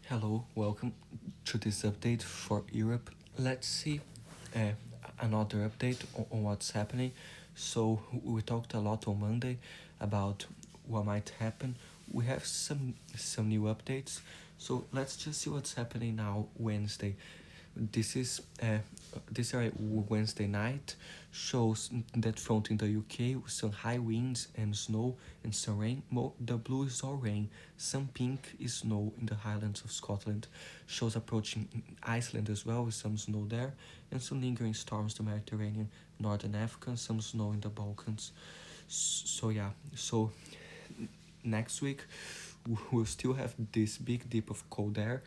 Hello, welcome to this update for Europe. Let's see uh, another update on what's happening. So we talked a lot on Monday about what might happen. We have some new updates. So let's just see what's happening now Wednesday. This is this Wednesday night shows that front in the UK with some high winds and snow and some rain. The blue is all rain. Some pink is snow in the Highlands of Scotland. Shows approaching Iceland as well with some snow there and some lingering storms the Mediterranean, Northern Africa, some snow in the Balkans. So yeah, so next week we'll still have this big dip of cold air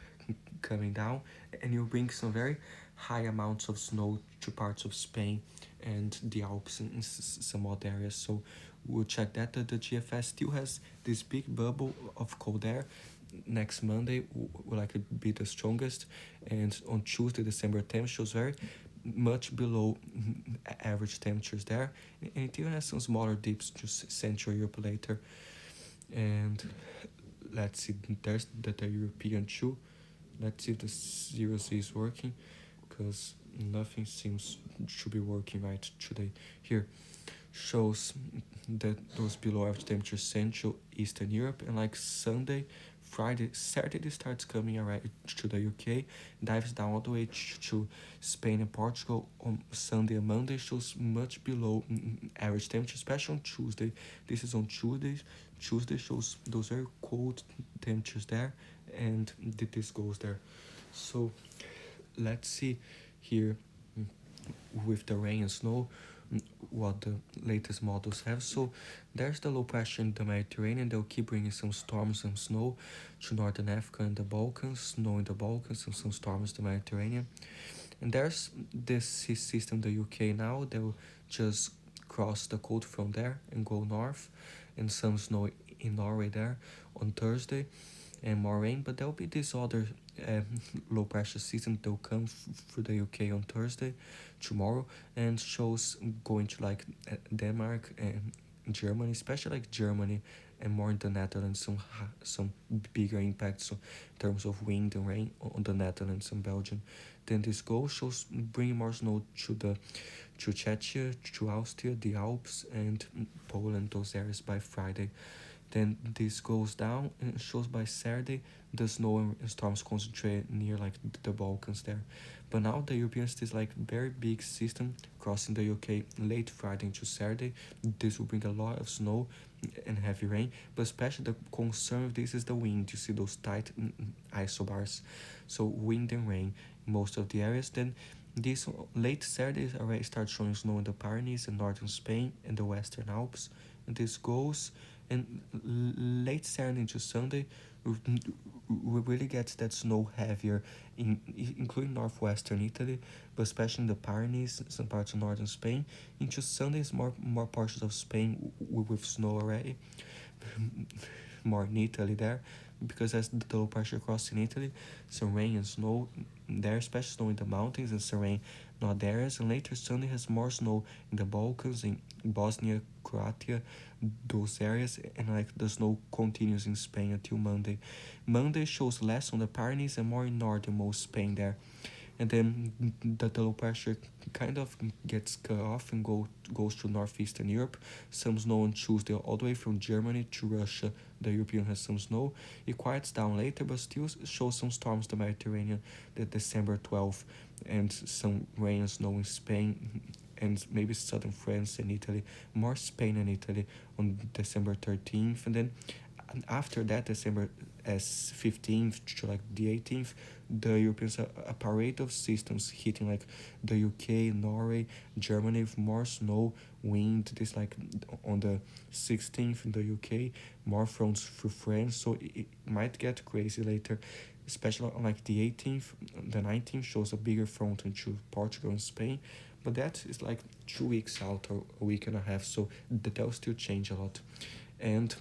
coming down, and you'll bring some very high amounts of snow to parts of Spain and the Alps and some other areas. So we'll check that. The GFS still has this big bubble of cold air. Next Monday will likely be the strongest, and on Tuesday, December 10th, shows very much below average temperatures there, and it even has some smaller dips to Central Europe later. And let's see, there's the European 2. Let's see if the 0C is working, because nothing seems to be working right today. Here shows that those below average temperatures Central Eastern Europe, and like Sunday, Friday, Saturday starts coming around to the UK, dives down all the way to Spain and Portugal. On Sunday and Monday shows much below average temperature, especially on Tuesday. This is on Tuesday. Tuesday shows those very cold temperatures there, and this goes there. So let's see here with the rain and snow what the latest models have. So there's the low pressure in the Mediterranean. They'll keep bringing some storms and snow to Northern Africa and the Balkans, snow in the Balkans and some storms in the Mediterranean. And there's this system, the UK now, they'll just cross the cold from there and go north, and some snow in Norway there on Thursday and more rain. But there'll be this other um, low pressure system that'll come through the UK on Thursday, tomorrow, and shows going to like Denmark and Germany, especially like Germany and more in the Netherlands, some bigger impacts in terms of wind and rain on the Netherlands and Belgium. Then this goal shows bringing more snow to Czechia, to Austria, the Alps, and Poland, those areas by Friday. Then this goes down and shows by Saturday the snow and storms concentrate near like the Balkans there. But now the European is like very big system crossing the UK late Friday into Saturday. This will bring a lot of snow and heavy rain, but especially the concern of this is the wind. You see those tight isobars, so wind and rain in most of the areas. Then this late Saturday already starts showing snow in the Pyrenees and northern Spain and the western Alps, and this goes and late Saturday into Sunday, we really get that snow heavier, including northwestern Italy, but especially in the Pyrenees, some parts of northern Spain. Into Sunday is more portions of Spain with snow already, more in Italy there, because as the low pressure crossing Italy, some rain and snow there, especially snow in the mountains, and some rain not there. And later Sunday has more snow in the Balkans, in Bosnia, Croatia, those areas, and like the snow continues in Spain until Monday. Monday shows less on the Pyrenees and more in northernmost Spain there. And then the low pressure kind of gets cut off and goes to northeastern Europe. Some snow on Tuesday all the way from Germany to Russia. The European has some snow. It quiets down later, but still shows some storms the Mediterranean, the December 12th, and some rain and snow in Spain and maybe southern France and Italy, more Spain and Italy on December 13th. And then after that, December as 15th to like the 18th, the Europeans a parade of systems hitting like the UK, Norway, Germany with more snow, wind. This like on the 16th in the UK, more fronts through France, so it might get crazy later, especially on like the 18th. The 19th shows a bigger front into Portugal and Spain, but that is like 2 weeks out or a week and a half, so that will still change a lot. And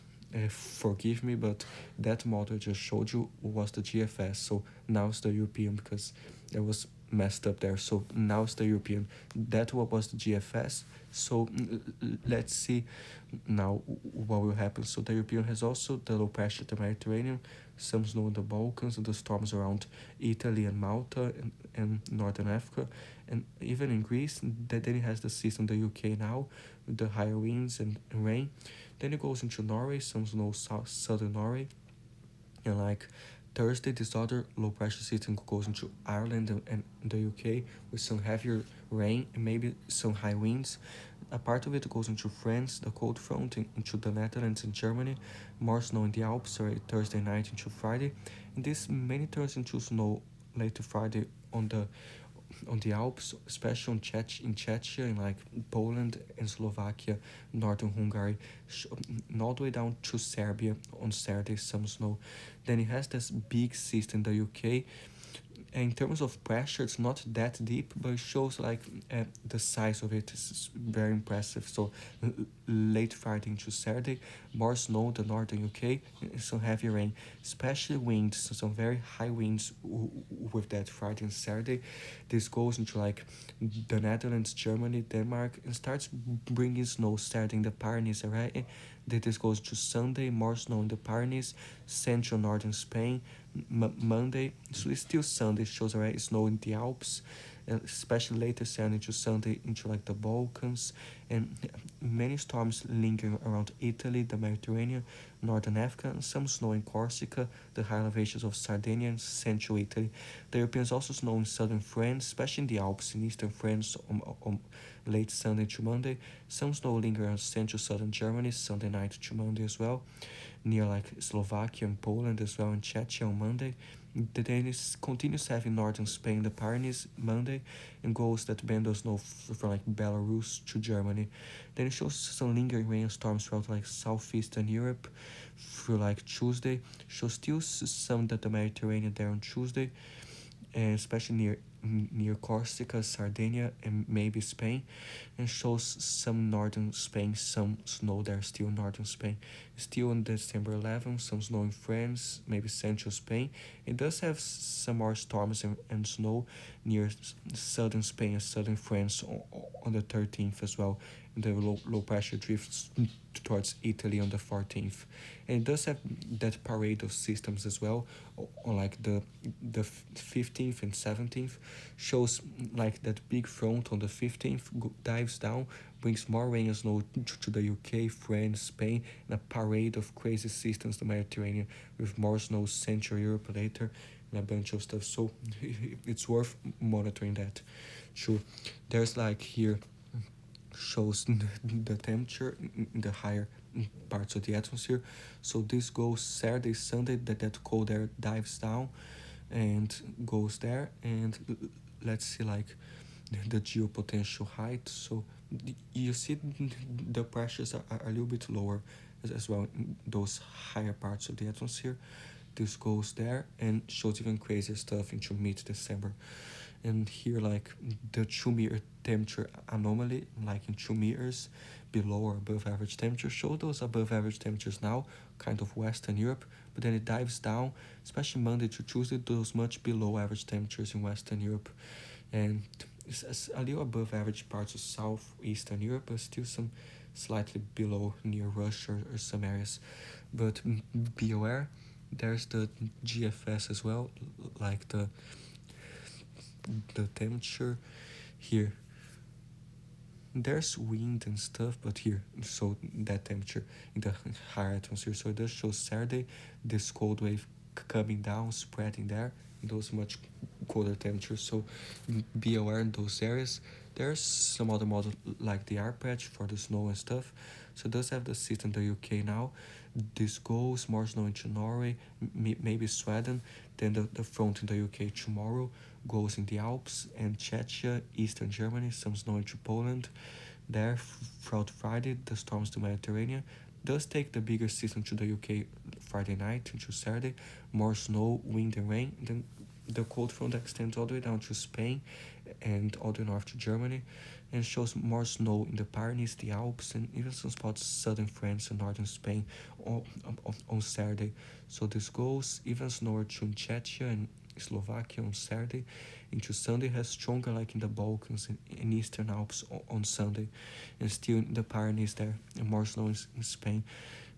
forgive me, but that model I just showed you was the GFS, so now it's the European, because there was messed up there. So now it's the European. That what was the GFS. So let's see now what will happen. So the European has also the low pressure to the Mediterranean, some snow in the Balkans, and the storms around Italy and Malta and Northern Africa, and even in Greece. Then it has the system, the UK now, with the higher winds and rain. Then it goes into Norway, some snow southern Norway, and like Thursday, this other low pressure system goes into Ireland and the UK with some heavier rain and maybe some high winds. A part of it goes into France, the cold front, into the Netherlands and Germany, more snow in the Alps, sorry, Thursday night into Friday. And this mainly turns into snow later Friday on the Alps, especially in Czechia, in like Poland and Slovakia, northern Hungary, all the way down to Serbia on Saturday, some snow. Then it has this big system in the UK. In terms of pressure, it's not that deep, but it shows like the size of it is very impressive. So late Friday into Saturday, more snow in the northern UK, and some heavy rain, especially winds, so some very high winds with that Friday and Saturday. This goes into like the Netherlands, Germany, Denmark, and starts bringing snow starting in the Pyrenees already. Then this goes to Sunday, more snow in the Pyrenees, central northern Spain. Monday, so it's still Sunday, shows already snow in the Alps, especially later Saturday to Sunday into like the Balkans, and many storms lingering around Italy, the Mediterranean, northern Africa, and some snow in Corsica, the high elevations of Sardinia and central Italy. The Europeans also snow in southern France, especially in the Alps in eastern France on late Sunday to Monday. Some snow lingering around central southern Germany, Sunday night to Monday as well, near like Slovakia and Poland as well, and Czechia on Monday. The Danish continues having northern Spain, the Pyrenees Monday, and goes that bend of snow from like Belarus to Germany. Then it shows some lingering rainstorms throughout like southeastern Europe through like Tuesday. Shows still some that the Mediterranean there on Tuesday, and especially near Corsica, Sardinia, and maybe Spain, and shows some northern Spain, some snow there still in northern Spain. Still on December 11th, some snow in France, maybe central Spain. It does have some more storms and snow near southern Spain and southern France on the 13th as well. And the low pressure drifts towards Italy on the 14th. And it does have that parade of systems as well on like the 15th and 17th. Shows like that big front on the 15th dives down, brings more rain and snow to the UK, France, Spain, and a parade of crazy systems the Mediterranean with more snow Central Europe later, and a bunch of stuff. So it's worth monitoring that. Sure, there's like here shows the temperature in the higher parts of the atmosphere. So this goes Saturday, Sunday, that cold air dives down and goes there, and let's see like the geopotential height. So you see the pressures are a little bit lower as well in those higher parts of the atmosphere. This goes there and shows even crazier stuff into mid-December. And here like the 2 meter temperature anomaly, like in 2 meters below or above average temperature, show those above average temperatures now, kind of Western Europe, but then it dives down, especially Monday to Tuesday, those much below average temperatures in Western Europe. And it's a little above average parts of southeastern Europe, but still some slightly below near Russia or some areas. But be aware, there's the GFS as well, like the temperature here. There's wind and stuff, but here, so that temperature in the higher atmosphere. So it does show Saturday, this cold wave coming down, spreading there, in those much colder temperatures. So be aware in those areas. There's some other model like the ARPATCH for the snow and stuff. So it does have the system in the UK now. This goes more snow into Norway, maybe Sweden. Then the front in the UK tomorrow goes in the Alps and Czechia, eastern Germany, some snow into Poland. There, throughout Friday, the storms to Mediterranean does take the bigger system to the UK Friday night into Saturday. More snow, wind, and rain. Then the cold front extends all the way down to Spain and all the way north to Germany, and shows more snow in the Pyrenees, the Alps, and even some spots southern France and northern Spain on Saturday. So this goes even snower to Czechia and Slovakia on Saturday into Sunday, has stronger like in the Balkans and Eastern Alps on Sunday, and still in the Pyrenees there, and more snow in Spain,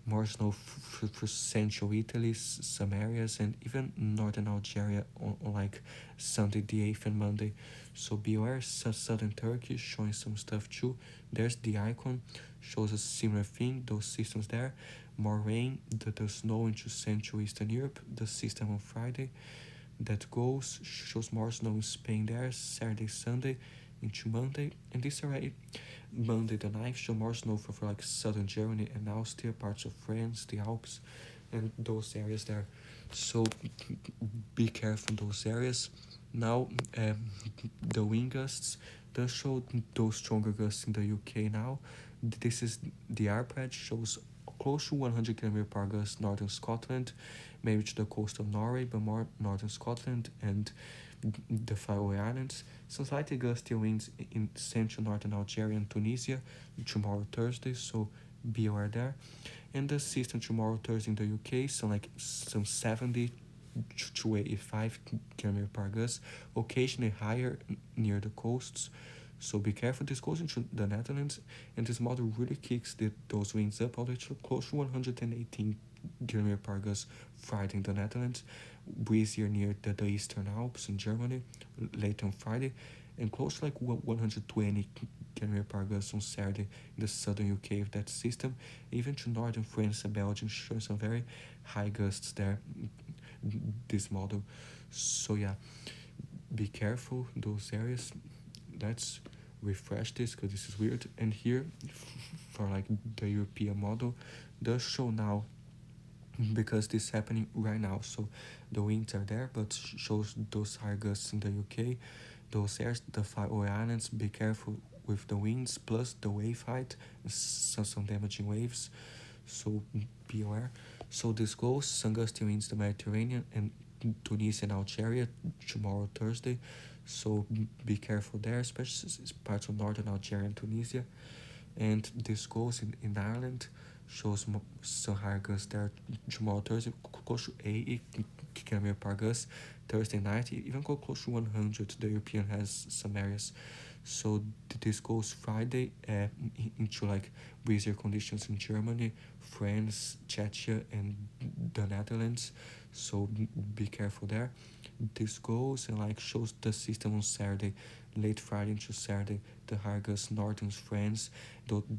more snow for central Italy, some areas, and even northern Algeria on like Sunday the 8th and Monday. So beware, southern Turkey showing some stuff too. There's the icon, shows a similar thing, those systems there. More rain, the snow into Central Eastern Europe, the system on Friday. That goes, shows more snow in Spain there, Saturday, Sunday, into Monday. And this already, Monday the 9th, show more snow for like southern Germany and Austria, parts of France, the Alps, and those areas there. So be careful in those areas. Now, the wind gusts does show those stronger gusts in the UK now. This is the ARPAD, shows close to 100 km per gust northern Scotland, maybe to the coast of Norway, but more northern Scotland and the Faroe Islands. Some slightly gusty winds in central northern Algeria and Tunisia tomorrow Thursday, so be aware there. And the system tomorrow Thursday in the UK, so like some 70 to 85 km per gust, occasionally higher near the coasts. So be careful. This goes into the Netherlands, and this model really kicks those winds up all the way to close to 118 km per gust Friday in the Netherlands, breezier near the Eastern Alps in Germany later on Friday, and close to like 120 km per gust on Saturday in the southern UK with that system, even to northern France and Belgium, showing some very high gusts there, this model. So yeah, be careful in those areas. Let's refresh this because this is weird. And here, for like the European model, does show now, because this is happening right now. So the winds are there, but shows those high gusts in the UK, those areas, the Faroe Islands. Be careful with the winds plus the wave height, some damaging waves. So be aware. So this goes some gusty winds the Mediterranean and Tunisia and Algeria tomorrow Thursday. So be careful there, especially parts of northern Algeria and Tunisia. And this goes in Ireland, shows some higher gusts there tomorrow Thursday, close to 80 km per gust. Thursday night, even go close to 100. The European has some areas. So this goes Friday into like breezier conditions in Germany, France, Czechia, and the Netherlands. So be careful there. This goes and like shows the system on Saturday, late Friday into Saturday, the higher gusts northern France,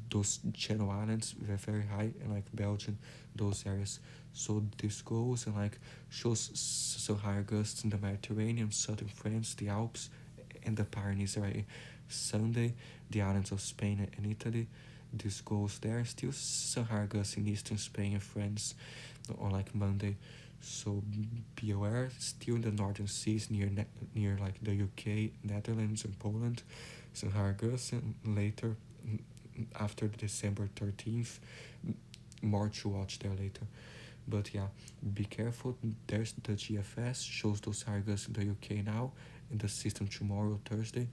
those Channel Islands were very high, and like Belgium, those areas. So this goes and like shows some higher gusts in the Mediterranean, southern France, the Alps, and the Pyrenees already. Sunday, the islands of Spain and Italy. This goes there. Still some higher gusts in eastern Spain and France on like Monday. So be aware. Still in the northern seas near like the UK, Netherlands, and Poland. Some higher gusts, and later after December 13th, more to watch there later. But yeah, be careful. There's the GFS, shows those higher gusts in the UK now, and the system tomorrow Thursday.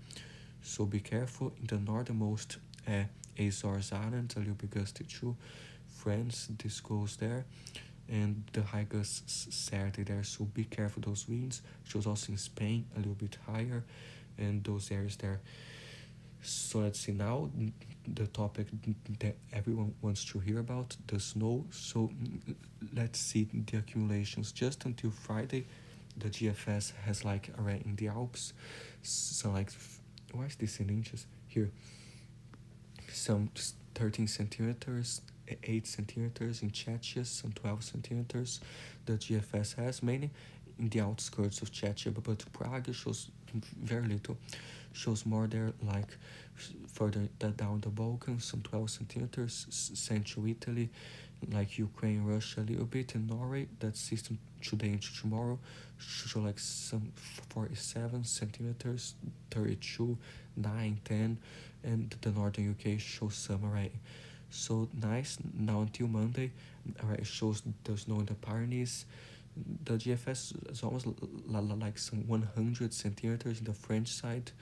So be careful. In the northernmost Azores Islands, a little bit gusty too. France, this goes there. And the high gusts Saturday there, so be careful those winds. Shows also in Spain, a little bit higher, and those areas there. So let's see now the topic that everyone wants to hear about, the snow. So let's see the accumulations just until Friday. The GFS has like already in the Alps, so like, why is this in inches here? Some 13 centimeters, 8 centimeters in Czechia, some 12 centimeters. The GFS has mainly in the outskirts of Czechia, but Prague shows very little. Shows more there, like further down the Balkans, some 12 centimeters, central Italy, like Ukraine, Russia a little bit, and Norway. That system today and tomorrow show like some 47 centimeters, 32, 9, 10, and the northern UK shows some already. So nice. Now until Monday, alright, it shows the snow in the Pyrenees. The GFS is almost like some 100 centimeters in the French side.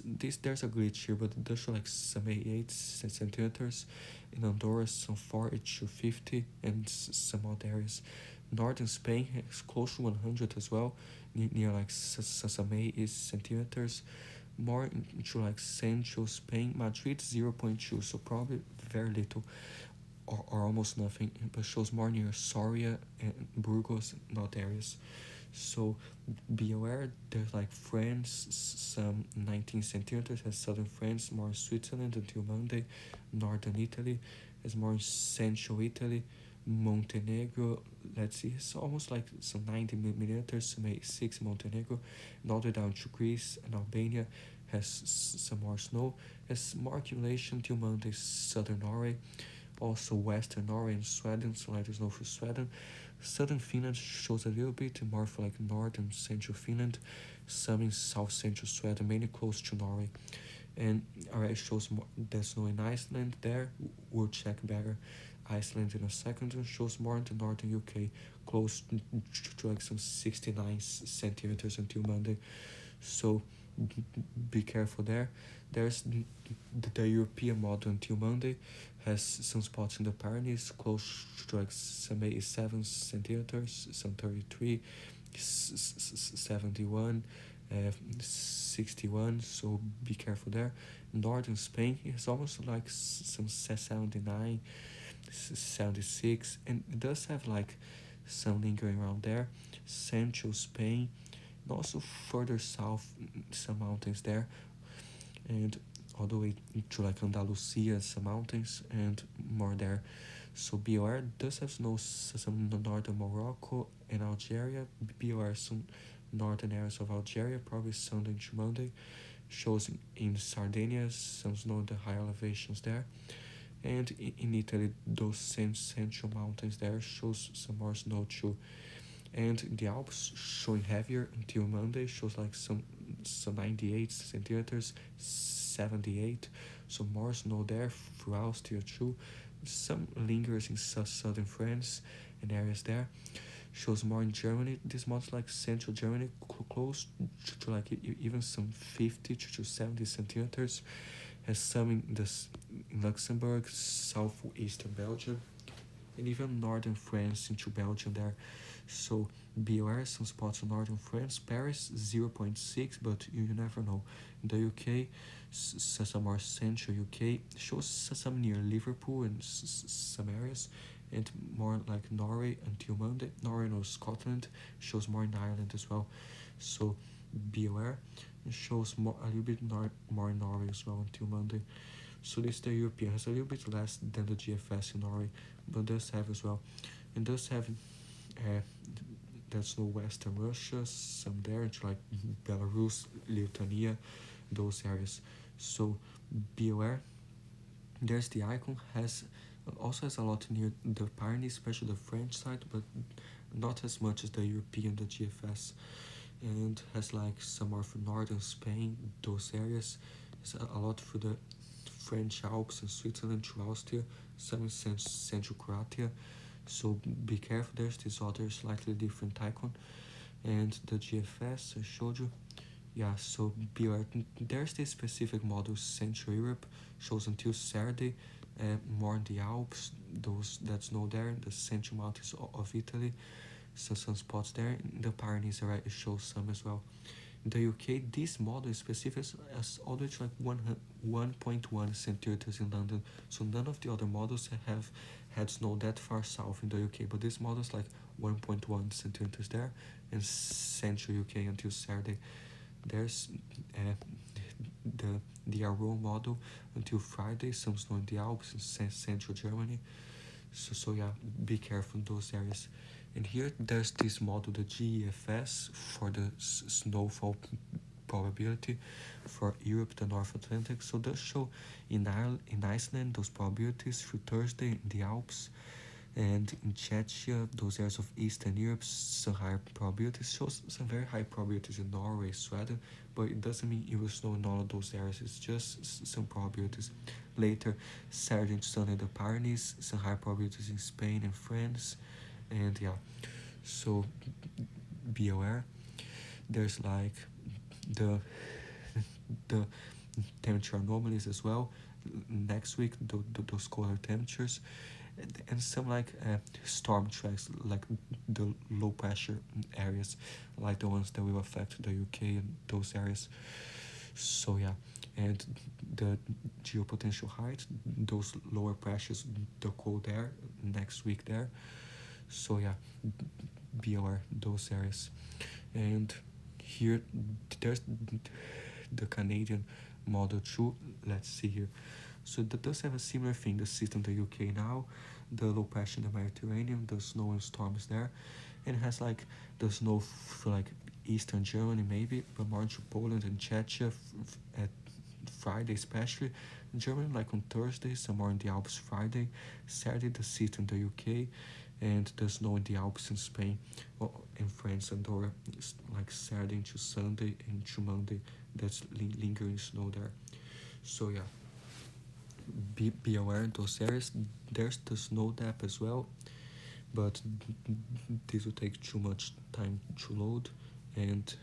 There's a glitch here, but it does show like some 88 centimeters. In Andorra, some 40 to 50, and some other areas. Northern Spain is close to 100 as well, near like Sasame is centimeters. More into like central Spain, Madrid 0.2, so probably very little or almost nothing, but shows more near Soria and Burgos, not areas. So be aware there's like France, some 19 centimeters, has southern France, more Switzerland until Monday, northern Italy, is more central Italy, Montenegro, let's see, it's almost like some 90 millimeters, maybe 6 Montenegro, and all the way down to Greece and Albania has some more snow, has more accumulation till Monday, southern Norway, also western Norway and Sweden, so lighter snow for Sweden. Southern Finland shows a little bit more for like northern central Finland, some in south central Sweden, mainly close to Norway. And alright, shows more there's snow in Iceland there. We'll check better. Iceland in a second, and shows more in the northern UK, close to like some 69 centimeters until Monday. So be careful there. There's the European model until Monday, has some spots in the Pyrenees close to like some 87 centimeters, some 33, 71, 61, so be careful there. Northern Spain is almost like some 79, 76, and it does have like some lingering around there. Central Spain, and also further south, some mountains there, and all the way to like Andalusia, some mountains, and more there. So be aware, does have snow some northern Morocco and Algeria. Be aware some northern areas of Algeria, probably Sunday to Monday. Shows in Sardinia some snow in the high elevations there. And in Italy, those same central mountains there shows some more snow too. And the Alps showing heavier until Monday, shows like some 98 centimeters, 78, so more snow there throughout tier 2. Some lingers in southern France and areas there. Shows more in Germany. This month like central Germany, close to like even some 50 to 70 centimeters. Has some in Luxembourg, southeastern Belgium, and even northern France into Belgium there. So be aware, some spots in northern France, Paris 0.6, but you never know. In the UK, some more central UK, shows some near Liverpool and some areas, and more like Norway until Monday. Norway or Scotland shows more in Ireland as well. So be aware. It shows more a little bit more in Norway as well until Monday. So this the European has a little bit less than the GFS in Norway, but does have as well. And does have uh, there's no Western Russia, some there, it's like Belarus, Lithuania, those areas. So be aware. There's the icon, has also has a lot near the Pyrenees, especially the French side, but not as much as the European, the GFS, and has like some more for northern Spain, those areas. It's a lot for the French Alps and Switzerland to Austria, some in central Croatia. So be careful, there's this other slightly different icon. And the GFS I showed you. Yeah, so be aware. There's this specific model, Central Europe, shows until Saturday, more in the Alps, those that snow there, the central mountains of Italy, so some spots there. In the Pyrenees, right, it shows some as well. In the UK, this model is specific as all the way to like 1.1 centimeters in London. So none of the other models have had snow that far south in the UK, but this model is like 1.1 centimeters there, and central UK until Saturday. There's uh, the Aurora model until Friday, some snow in the Alps in central Germany. So yeah, be careful in those areas. And here there's this model, the GEFS, for the snowfall probability for Europe, the North Atlantic. So does show in Iceland those probabilities through Thursday in the Alps, and in Czechia, those areas of Eastern Europe, some higher probabilities. Shows some very high probabilities in Norway, Sweden, but it doesn't mean it will snow in all of those areas. It's just some probabilities. Later, Saturday and Sunday, the Pyrenees, some high probabilities in Spain and France, and yeah. So be aware. There's like the the temperature anomalies as well. Next week, those colder temperatures, and some like storm tracks, like the low pressure areas, like the ones that will affect the UK and those areas. So yeah, and the geopotential height, those lower pressures, the cold air next week there. So yeah, be aware those areas. And here there's the Canadian model too. Let's see here. So that does have a similar thing, the system the UK now, the low pressure in the Mediterranean, the snow and storms there, and it has like the snow for like eastern Germany maybe, but more into Poland and Czechia at Friday especially. In Germany like on Thursday, some more in the Alps Friday, Saturday the system the UK, and the snow in the Alps in Spain, or in France, Andorra, like Saturday into Sunday and to Monday. That's lingering snow there. So yeah, be aware in those areas. There's the snow depth as well, but this will take too much time to load, and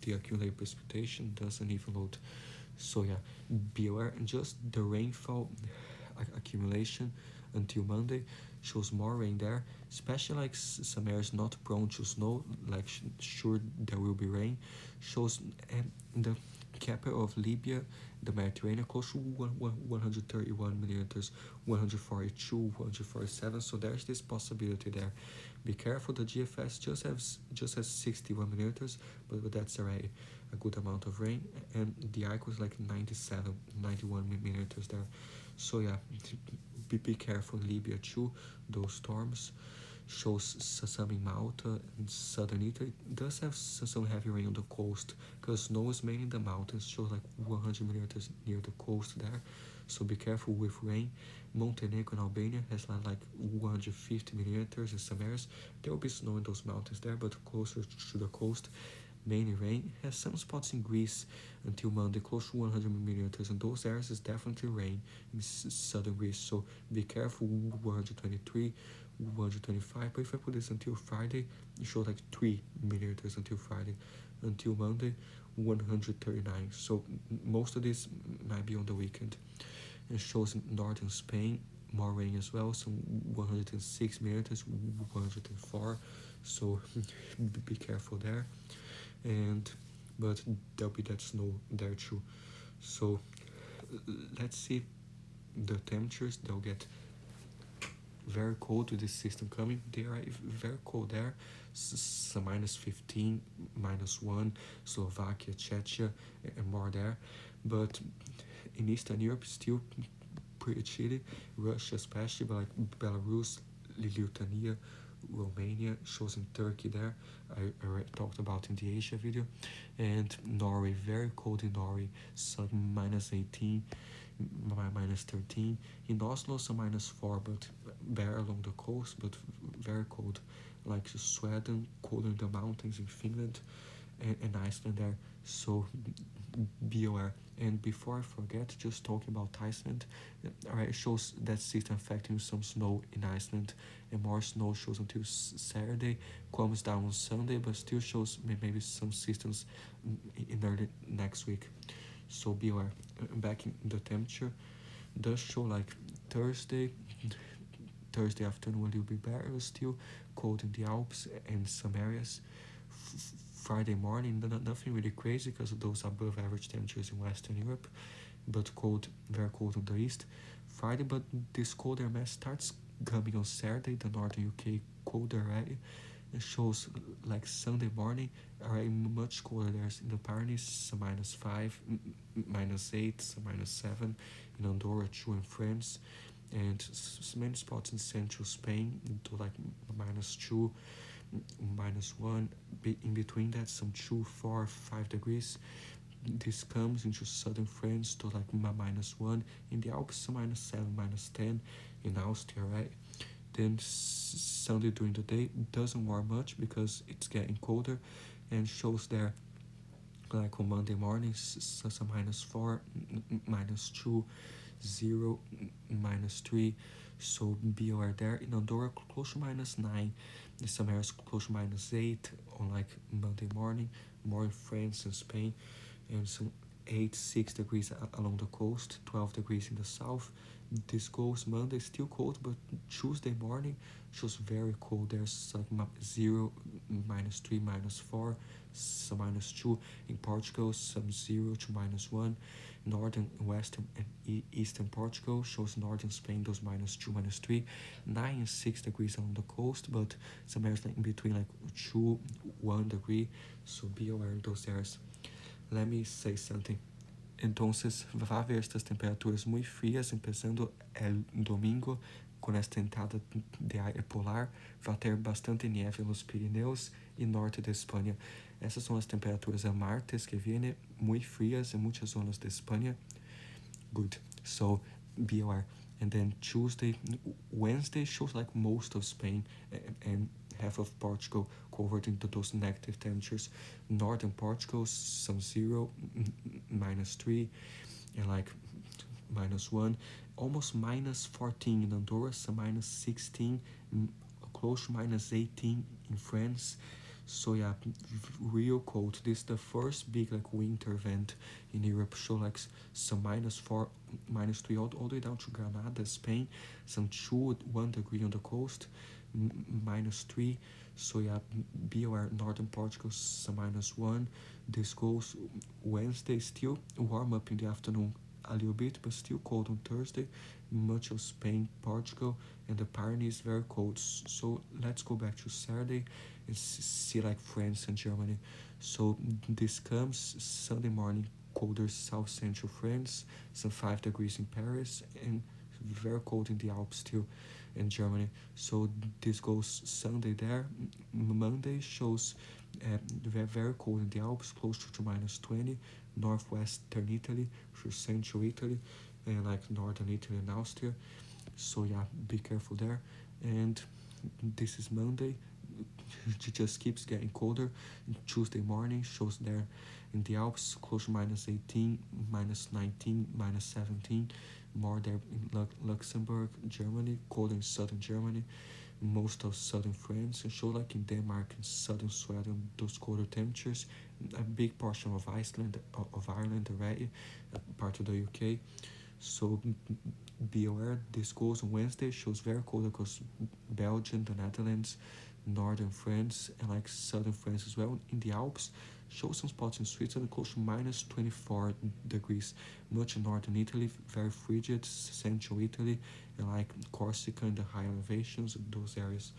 the accumulated precipitation doesn't even load. So yeah, be aware. And just the rainfall accumulation until Monday shows more rain there, especially like some areas not prone to snow, like sure there will be rain. Shows in the capital of Libya, the Mediterranean, close to 131 millimeters, 142, 147. So there's this possibility there. Be careful. The GFS just has 61 millimeters, but that's already a good amount of rain, and the ICO was like 97, 91 millimeters there. So yeah, be careful in Libya too. Those storms shows some in Malta and southern Italy. It does have some heavy rain on the coast because snow is mainly in the mountains. Shows like 100 millimeters near the coast there. So be careful with rain. Montenegro and Albania has like 150 millimeters in some areas. There will be snow in those mountains there, but closer to the coast, mainly rain. Has some spots in Greece until Monday, close to 100 millimeters. And those areas is definitely rain in southern Greece. So be careful. 123, 125. But if I put this until Friday, it shows like 3 millimeters until Friday. Until Monday, 139. So most of this might be on the weekend. It shows in northern Spain more rain as well, some 106 millimeters, 104. So be careful there. And but there'll be that snow there too. So let's see the temperatures. They'll get very cold with this system coming. They are very cold there. Some minus 15, -1, Slovakia, Czechia, and more there. But in Eastern Europe, still pretty chilly. Russia, especially, but like Belarus, Lithuania, Romania, shows in Turkey there. I already talked about in the Asia video. And Norway, very cold in Norway, some -18, -13. In Oslo, some -4, but bare along the coast, but very cold. Like Sweden, cold in the mountains in Finland, and Iceland there. So be aware. And before I forget, just talking about Iceland, alright, it shows that system affecting some snow in Iceland, and more snow shows until Saturday, calms down on Sunday, but still shows maybe some systems in early next week. So be aware. Back in the temperature, does show like Thursday, Thursday afternoon a little bit better still, cold in the Alps and some areas. Friday morning, nothing really crazy because of those above average temperatures in Western Europe, but cold, very cold on the east. Friday, but this colder mass starts coming on Saturday, the northern UK colder already. It shows like Sunday morning already much colder there in the Pyrenees, some -5, -8, some -7 in Andorra, 2 in France, and many spots in central Spain to like -2, -1. In between that, some 2, 4, 5 degrees. This comes into southern France to like -1. In the Alps, some -7, -10 in Austria, right? Then Sunday during the day doesn't warm much because it's getting colder, and shows there like on Monday morning some -4, -2, 0, -3. So be aware there. In Andorra, close to -9. In some areas close to -8 on like Monday morning. More in France and Spain, and some 6 degrees along the coast, 12 degrees in the south. This goes Monday, still cold, but Tuesday morning shows very cold. There's like 0, -3, -4, some -2 in Portugal, some 0 to -1. Northern, western, and eastern Portugal shows northern Spain, those -2, -3, 9 and 6 degrees along the coast, but some areas like in between, like 2, 1 degree. So be aware of those areas. Let me say something. Entonces va a haber estas temperaturas muy frías empezando el domingo con esta entrada de aire polar. Va a ter bastante nieve nos Pirineos e norte de Espanha. Essas são as temperaturas a martes que viene, muy frías en muchas zonas de España. Good. So be aware. And then Tuesday, Wednesday shows like most of Spain and half of Portugal covered into those negative temperatures. Northern Portugal, some 0, -3, and like -1, almost -14 in Andorra, some -16, close to -18 in France. So yeah, real cold. This is the first big like winter event in Europe. Show like some -4, -3 all the way down to Granada, Spain. Some 2, 1 degree on the coast, -3. So yeah, be aware. Northern Portugal some -1. This goes Wednesday, still warm up in the afternoon a little bit, but still cold on Thursday. Much of Spain, Portugal, and the Pyrenees very cold. So let's go back to Saturday and see like France and Germany. So this comes Sunday morning, colder south central France, some 5 degrees in Paris, and very cold in the Alps still in Germany. So this goes Sunday there. Monday shows very cold in the Alps, close to -20, northwestern Italy, through central Italy, and like northern Italy and Austria. So yeah, be careful there. And this is Monday. It just keeps getting colder. Tuesday morning shows there in the Alps, close to -18, -19, -17. More there in Luxembourg, Germany, cold in southern Germany, most of southern France, and show like in Denmark and southern Sweden, those colder temperatures. A big portion of Iceland, of Ireland already, part of the UK. So be aware, this goes on Wednesday, shows very cold across Belgium, the Netherlands, northern France, and like southern France as well. In the Alps, show some spots in Switzerland close to -24 degrees. Much in northern Italy, very frigid, central Italy, and like Corsica and the high elevations, those areas.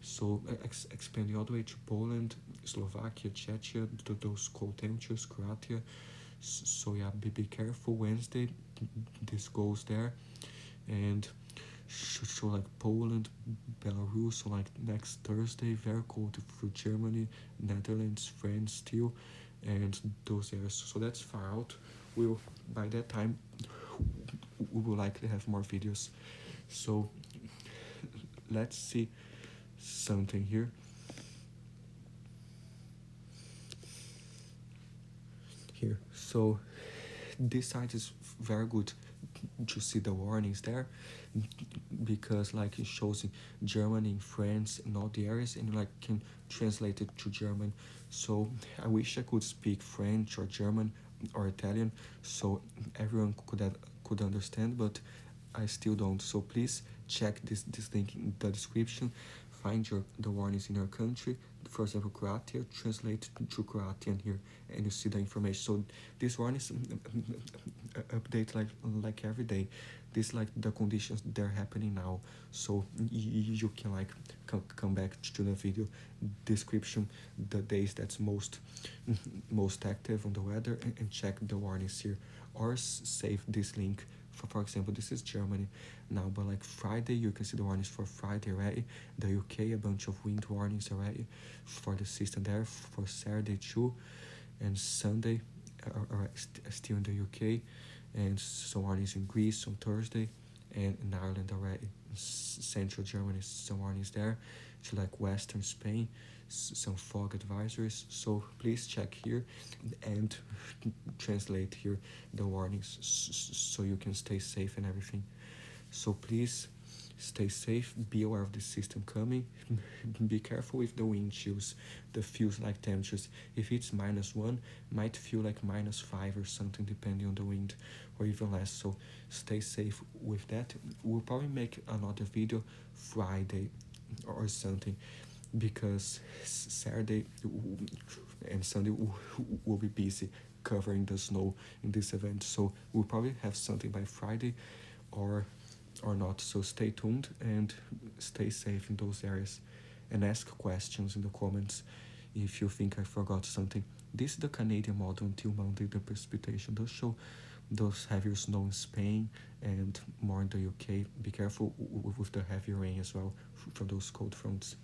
So expanding all the way to Poland, Slovakia, Czechia, those cold temperatures, Croatia. So yeah, be careful. Wednesday, this goes there, and show like Poland, Belarus. So like next Thursday, very cold through Germany, Netherlands, France still, and those areas. So that's far out. We'll by that time we will likely have more videos. So let's see something here. So this site is very good to see the warnings there, because like it shows in German, in France, and all the areas, and like can translate it to German. So I wish I could speak French or German or Italian, so everyone could understand, but I still don't. So please check this link in the description. Find the warnings in your country. For example, Croatia, translate to Croatian here, and you see the information. So this warnings update like every day. This like the conditions they're happening now. So you can like come back to the video description, the days that's most active on the weather, and check the warnings here, or save this link. For example, this is Germany now, but like Friday, you can see the warnings for Friday already. The UK, a bunch of wind warnings already for the system there. For Saturday too, and Sunday are still in the UK, and some warnings in Greece on Thursday, and in Ireland already. Central Germany, some warnings there. To like Western Spain, some fog advisories. So please check here and translate here the warnings, so you can stay safe and everything. So please Stay safe, be aware of the system coming, be careful with the wind chills, the feels like temperatures. If it's -1, might feel like -5 or something depending on the wind, or even less. So stay safe with that. We'll probably make another video Friday or something, because Saturday and Sunday will be busy covering the snow in this event. So we'll probably have something by Friday or not. So stay tuned and stay safe in those areas, and ask questions in the comments if you think I forgot something. This is the Canadian model until Monday. The precipitation does show those heavier snow in Spain and more in the UK. Be careful with the heavy rain as well from those cold fronts.